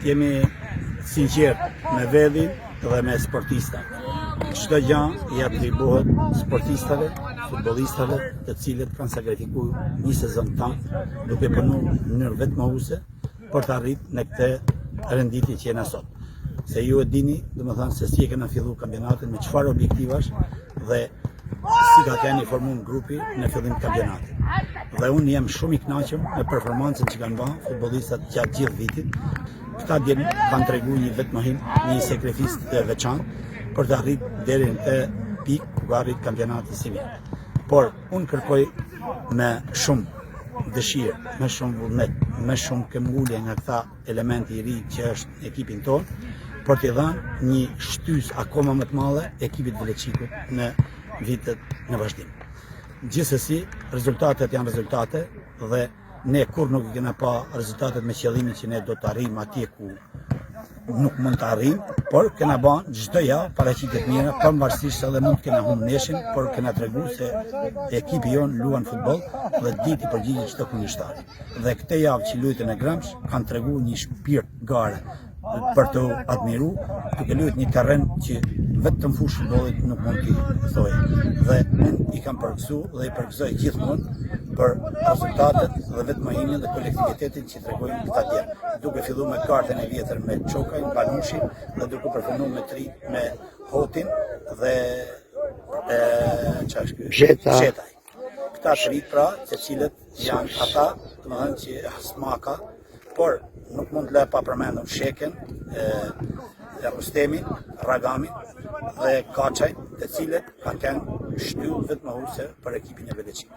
jemi sinqert me vedin dhe me sportistat. Çdo gjë i atribuohet sportistave, futbollistave, të cilët kanë sakrifikuar një sezon tanë duke punuar në mënyrë vetmohuese për të arritur në këtë renditje që jena sot. Se ju e dini, domethënë se si e kena filluar kampionatin, me çfarë objektivash dhe si ka qenë i formuar grupi në fillim të kampionatit. Dhe unë jam shumë i kënaqur me performancën që kanë bërë futbollistat gjatë gjithë vitit. Këta djem kanë treguar një vetmohim, një sakrificë të veçantë për të arritur deri në të pikë ku arrit kampionati si vjen. Por unë kërkoj me shumë dëshirë, me shumë vullnet, me shumë këmbgulje nga këta elementi i ri që është ekipin tonë, për t'i dhënë një shtysë akoma më të madhe ekipit Veleçikut në vitet në vazhdim. Gjithsesi, rezultatet janë rezultate dhe ne kur nuk i kena pa rezultatet me qëllimin që ne do të arrijmë atje ku nuk mund të arrijmë, por kena bën çdo javë paraqitje të mira, pavarësisht se edhe mund të kena humbur neshin, por kena treguar se ekipi jon luan futboll dhe ditë i përgjigjet çdo kundërshtar. Dhe këtë javë që luajtën e Gramsh kanë treguar një shpirt gare për të admiru, duke luajtur një terren që vetëm fushë futbollit nuk mund t'i thojë. Dhe unë i kam përgëzuar dhe i përgëzoj gjithmonë për rezultatet dhe vetmohimin dhe kolektivitetin që tregojnë këta djem. Duke filluar me kartën e vjetër me Çokajn, Banushin dhe duke përfunduar me Hotin dhe Zhetaj. Këta të pra, të cilët janë ata, domethënë që Smaka, por nuk mund të lë pa përmendur Sheken, Rustemin, Ragamin dhe Kaçajn, të cilët kanë qenë shtyllë vetmohuese për ekipin e Veleçikut.